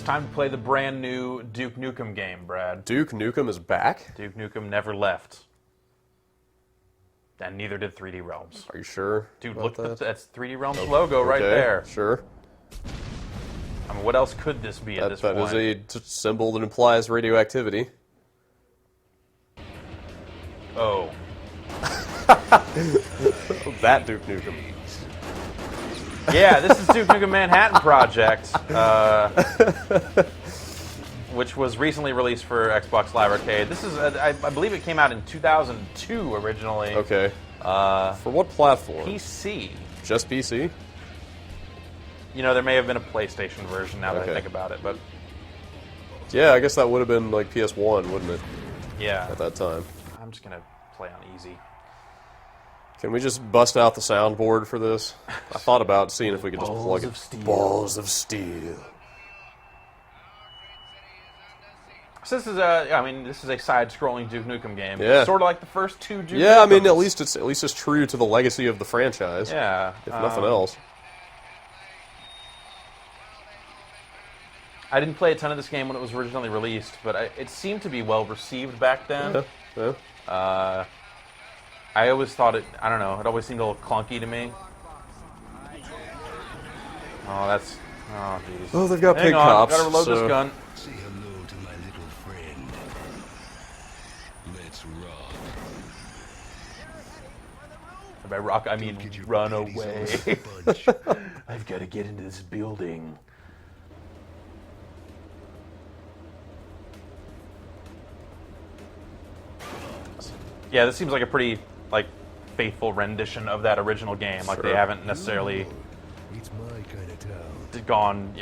time to play the brand new Duke Nukem game, Brad. Duke Nukem is back? Duke Nukem never left. And neither did 3D Realms. Are you sure? Dude, look, that's 3D Realms logo right there. Sure. I mean, what else could this be at this point? That is a symbol that implies radioactivity. Oh. That Duke Nukem. Yeah, this is Duke Nukem Manhattan Project, which was recently released for Xbox Live Arcade. This is, I believe it came out in 2002 originally. Okay. For what platform? PC. Just PC? You know, there may have been a PlayStation version now that I think about it, but... Yeah, I guess that would have been like PS1, wouldn't it? Yeah. At that time. I'm just going to play on easy. Can we just bust out the soundboard for this? I thought about seeing if we could just plug it. Balls of steel. So this is this is a side-scrolling Duke Nukem game. Yeah. Sort of like the first two Duke Nukems. Yeah, I mean, at least it's true to the legacy of the franchise. Yeah. If nothing else. I didn't play a ton of this game when it was originally released, but it seemed to be well received back then. Yeah. I always thought it, I don't know, it always seemed a little clunky to me. Oh, jeez. Oh, they've got Hang pig on, cops. Gotta reload this gun. Say hello to my little friend. Let's rock. By rock, I mean run away. I've got to get into this building. Yeah, this seems like a pretty, faithful rendition of that original game. Like, they haven't necessarily It's my kind of town. gone,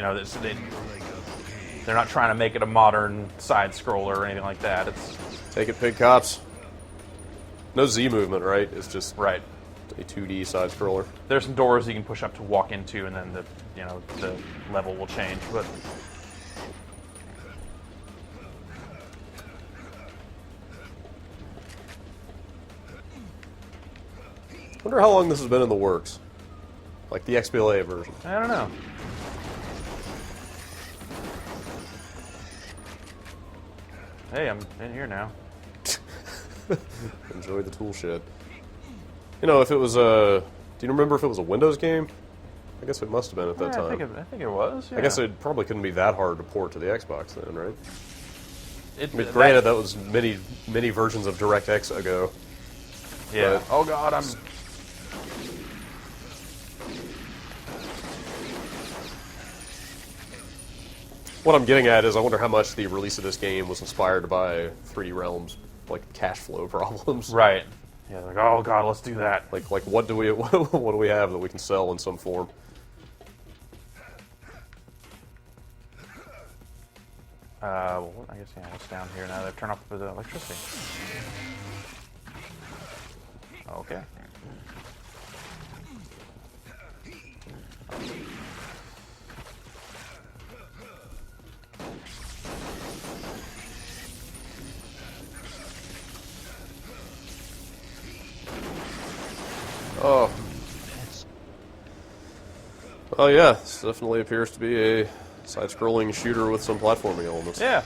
they're not trying to make it a modern side-scroller or anything like that. It's... Take it, pig cops. No Z movement, right? It's just Right. a 2D side-scroller. There's some doors you can push up to walk into, and then the level will change, but... I wonder how long this has been in the works. Like the XBLA version. I don't know. Hey, I'm in here now. Enjoy the tool shed. You know, if it was a... Do you remember if it was a Windows game? I guess it must have been at that time. I think it was, yeah. I guess it probably couldn't be that hard to port to the Xbox then, right? It, I mean, granted, that was many versions of DirectX ago. Yeah. But Oh god, I'm... what I'm getting at is I wonder how much the release of this game was inspired by 3D Realms, cash flow problems. Right. Yeah, like, oh god, let's do that. Like what do we have that we can sell in some form? Well, I guess, yeah, what's down here now? They've turned off the electricity. Okay. Oh. Oh yeah, this definitely appears to be a side-scrolling shooter with some platforming elements. Yeah.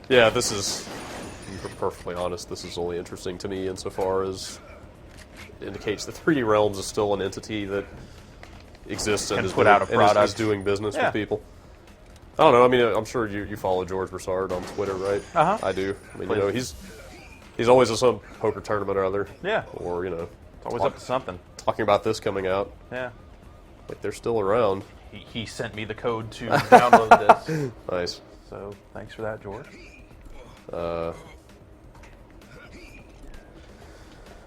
Yeah, this is, to be perfectly honest, this is only interesting to me insofar as it indicates that 3D Realms is still an entity that exists and is doing business with people. I don't know, I mean, I'm sure you follow George Broussard on Twitter, right? Uh-huh. I do. I mean, he's always at some poker tournament or other. Yeah. Or, It's always up to something. Talking about this coming out. Yeah. Like, they're still around. He sent me the code to download this. Nice. So, thanks for that, George. I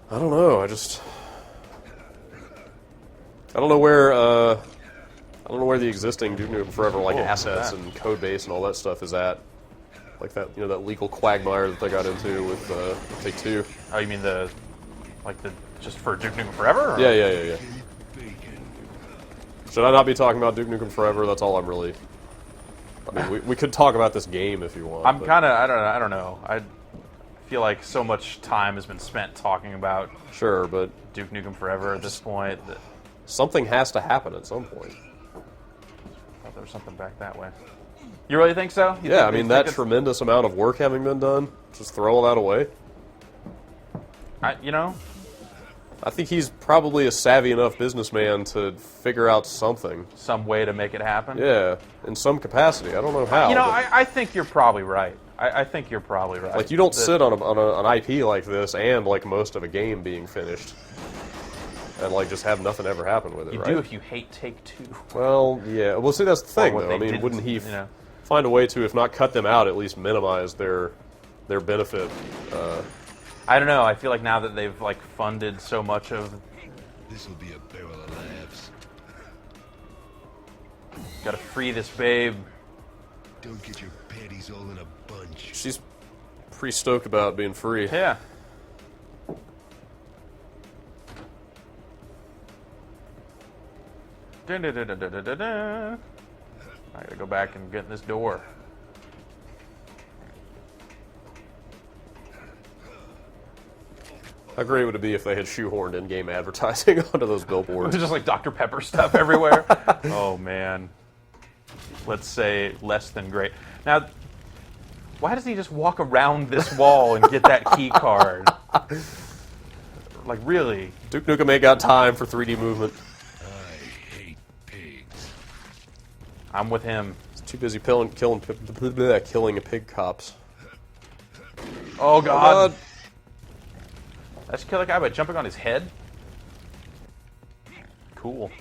don't know. I don't know where the existing Duke Nukem Forever assets and code base and all that stuff is at. Like that, that legal quagmire that they got into with Take-Two. Oh, you mean just for Duke Nukem Forever? Or? Yeah. Should I not be talking about Duke Nukem Forever? That's all I'm really... I mean, we could talk about this game if you want. I'm kind of... I don't know. I feel like so much time has been spent talking about... Sure, but... Duke Nukem Forever at this point. Something has to happen at some point. thought there was something back that way. You really think so? Yeah, I mean, that tremendous amount of work having been done, just throw all that away? You know? I think he's probably a savvy enough businessman to figure out something. Some way to make it happen? Yeah, in some capacity. I don't know how. You know, I think you're probably right. I think you're probably right. Like, you don't sit on an IP like this and, like, most of a game being finished and, like, just have nothing ever happen with it, right? You do if you hate Take-Two. Well, yeah. Well, see, that's the thing, though. I mean, did, wouldn't he you know. find a way to, if not cut them out, at least minimize their benefit? I don't know. I feel like now that they've, like, funded so much of... This will be a barrel of laughs. Gotta free this babe. Don't get your panties all in a bunch. She's pretty stoked about being free. Yeah. Dun, dun, dun, dun, dun, dun, dun. I gotta go back and get in this door. How great would it be if they had shoehorned in-game advertising onto those billboards? Just like Dr. Pepper stuff everywhere. Oh, man. Let's say less than great. Now, why doesn't he just walk around this wall and get that key card? Like, really? Duke Nukem ain't got time for 3D movement. I hate pigs. I'm with him. He's too busy killing pig cops. Oh, God. I just kill that guy by jumping on his head? Cool.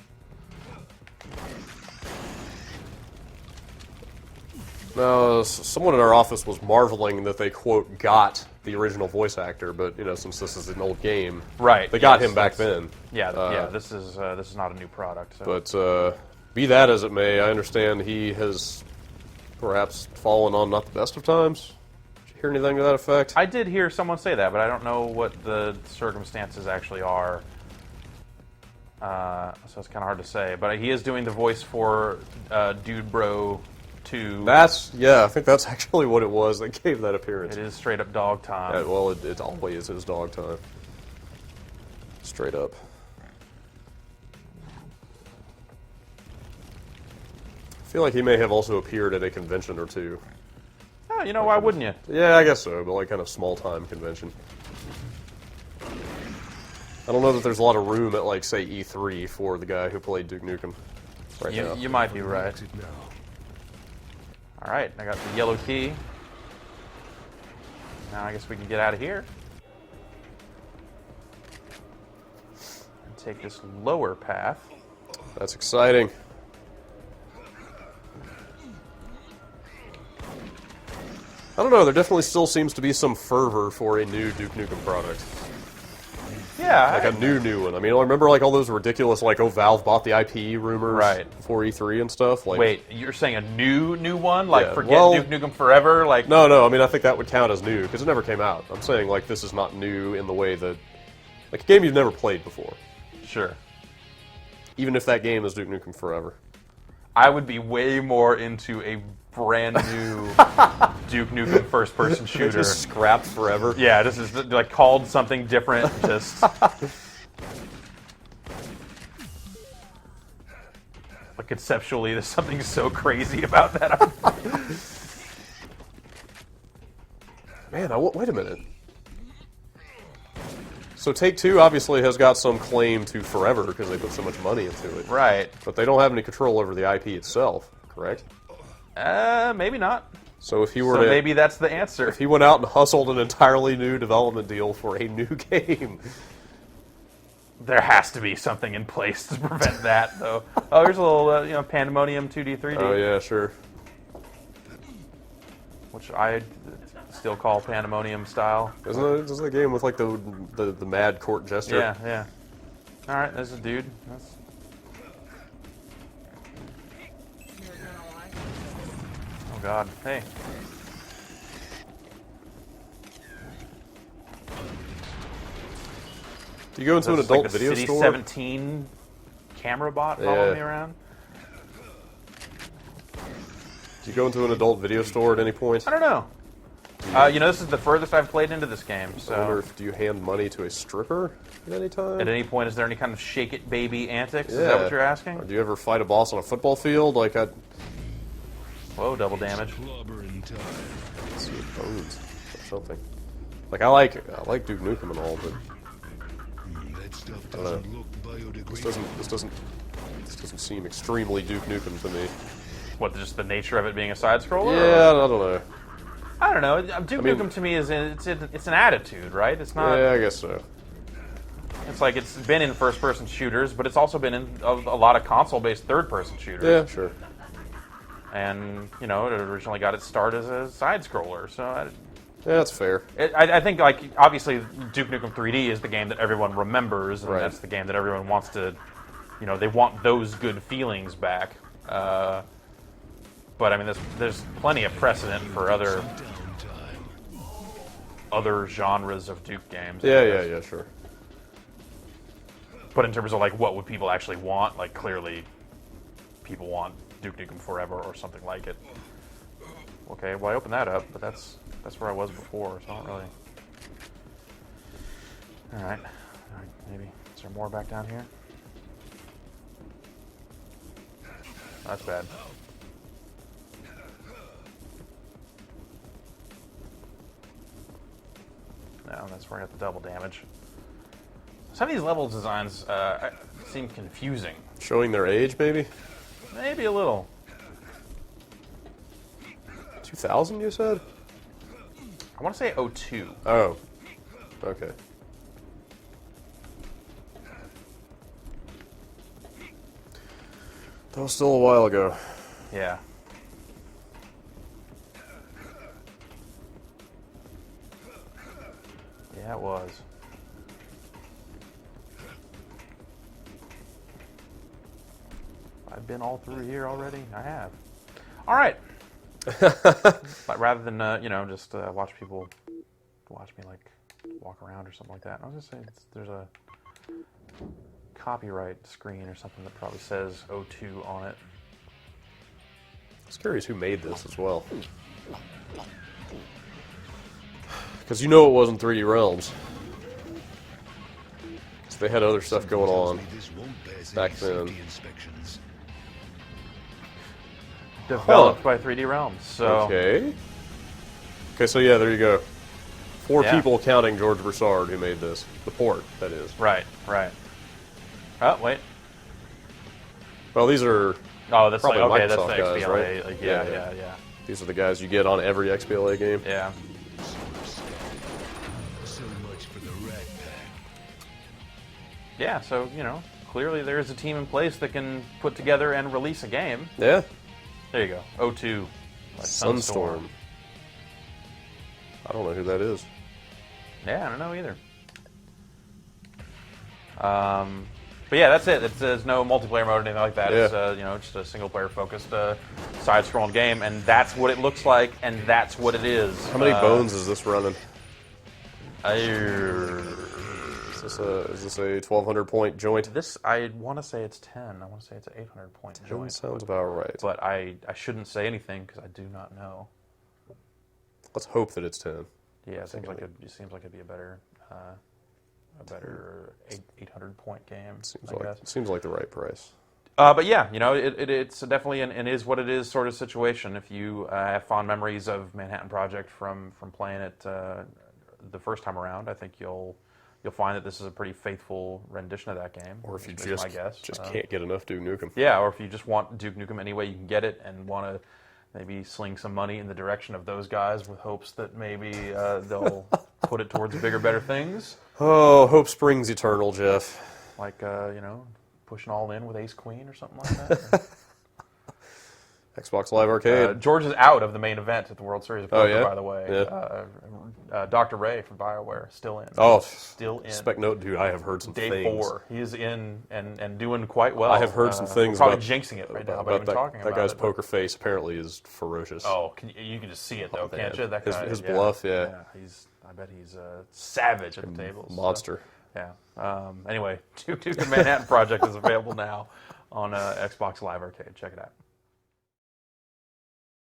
No, someone in our office was marveling that they, quote, got the original voice actor, but, you know, since this is an old game, right? they got him back then. Yeah, yeah. This is not a new product. So. But be that as it may, I understand he has perhaps fallen on not the best of times. Did you hear anything to that effect? I did hear someone say that, but I don't know what the circumstances actually are. So it's kind of hard to say. But he is doing the voice for Dude Bro 2. I think that's actually what it was that gave that appearance. It is straight up dog time. Yeah, well, it always is dog time. Straight up. I feel like he may have also appeared at a convention or two. Oh, you know, why wouldn't you? Yeah, I guess so, but like kind of small-time convention. I don't know that there's a lot of room at, like, say, E3 for the guy who played Duke Nukem right now. You might be right. All right, I got the yellow key. Now I guess we can get out of here. And take this lower path. That's exciting. I don't know, there definitely still seems to be some fervor for a new Duke Nukem product. Yeah. Like a new one. I mean, I remember like all those ridiculous, like, oh, Valve bought the IP rumors right. for E3 and stuff. Like, wait, you're saying a new one? Like, yeah, forget well, Duke Nukem forever? Like, no, I mean, I think that would count as new, because it never came out. I'm saying, like, this is not new in the way that, like, a game you've never played before. Sure. Even if that game is Duke Nukem Forever. I would be way more into a brand new Duke Nukem first-person shooter. Just scrapped forever. Yeah, this is like called something different. Just like conceptually, there's something so crazy about that. Man, wait a minute. So Take-Two obviously has got some claim to forever because they put so much money into it. Right. But they don't have any control over the IP itself, correct? Maybe not. So if he were So maybe that's the answer. If he went out and hustled an entirely new development deal for a new game, there has to be something in place to prevent that, though. Oh, here's a little, Pandemonium 2D, 3D. Oh yeah, sure. Which I still call Pandemonium style. Isn't the game with like the mad court jester? Yeah, yeah. All right, there's a dude. Oh God, hey. Do you go into an This is adult like the video City store? 17 camera bot following me around? Do you go into an adult video store at any point? I don't know. This is the furthest I've played into this game. I wonder So, if do you hand money to a stripper at any time? at any point, is there any kind of shake it baby antics? Is that what you're Or asking? do you ever fight a boss on a football field? Like I Whoa, double damage. Clobbering time. see bones or something. Like I like Duke Nukem and all, but That stuff don't know. doesn't look biodegradable. this doesn't seem extremely Duke Nukem to me. What, just the nature of it being a side scroller? Yeah, I don't know. I don't know. Duke mean- Nukem to me is it's an attitude, right? It's not. Yeah, I guess so. It's like it's been in first-person shooters, but it's also been in a lot of console-based third-person shooters. Yeah, sure. And it originally got its start as a side scroller. So Yeah, that's fair. I think, like, obviously Duke Nukem 3D is the game that everyone remembers, and Right. that's the game that everyone wants to, they want those good feelings back. But I mean, there's plenty of precedent for other genres of Duke games. Yeah, sure. But in terms of like what would people actually want, like clearly, people want Duke Nukem Forever or something like it. Okay, well I opened that up, but that's where I was before, so I don't really. All right, maybe is there more back down here? That's bad. No, that's where I got the double damage. Some of these level designs seem confusing. Showing their age, maybe? Maybe a little. 2000, you said? I want to say 02. Oh. Okay. That was still a while ago. Yeah. Yeah, it was. I've been all through here already. I have. All right. But rather than just watch people watch me like walk around or something like that, I was gonna say there's a copyright screen or something that probably says O2 on it. I was curious who made this as well. Because it wasn't 3D Realms. Because they had other stuff going on back then. Developed by 3D Realms. So Okay, so yeah, there you go. Four Yeah. people counting George Broussard who made this. The port, that is. Right. Oh wait. Well, these are... Oh, that's Probably like, okay, that's Microsoft the guys, XBLA. right? Like, Yeah. yeah. These are the guys you get on every XBLA game. Yeah. So much for the Rat Pack. Yeah, so, clearly there is a team in place that can put together and release a game. Yeah. There you go. O2. By Sunstorm. I don't know who that is. Yeah, I don't know either. But yeah, that's it. There's no multiplayer mode or anything like that. Yeah. It's just a single-player focused side-scrolling game, and that's what it looks like, and that's what it is. How many bones is this running? This, Is this a 1,200 point joint? I want to say it's 10. I want to say it's an 800 point joint. Sounds about right. But I shouldn't say anything because I do not know. Let's hope that it's 10. Yeah, it seems like it'd be a better 800 point game. I guess. Seems like the right price. But yeah, it's definitely an is what it is sort of situation. If you have fond memories of Manhattan Project from playing it the first time around, I think you'll find that this is a pretty faithful rendition of that game. Or if you is my guess. just can't get enough Duke Nukem. Yeah, or if you just want Duke Nukem any way you can get it and want to maybe sling some money in the direction of those guys with hopes that maybe they'll put it towards bigger, better things. Oh, hope springs eternal, Jeff. Like, pushing all in with Ace Queen or something like that. Xbox Live Arcade. George is out of the main event at the World Series of Poker, yeah? by the way. Yeah. Dr. Ray from BioWare, still in. Oh, still in. Spec Note, dude, I have heard some Day things. 4. He is in and doing quite well. I have heard some things we're probably about jinxing it right now, about but even that, talking that about guy's it. poker face apparently is ferocious. Oh, you can just see it though, can't you? That guy, His bluff, yeah. I bet he's savage at the tables. Monster. So, yeah. Anyway, Duke Nukem Manhattan Project is available now on Xbox Live Arcade. Check it out.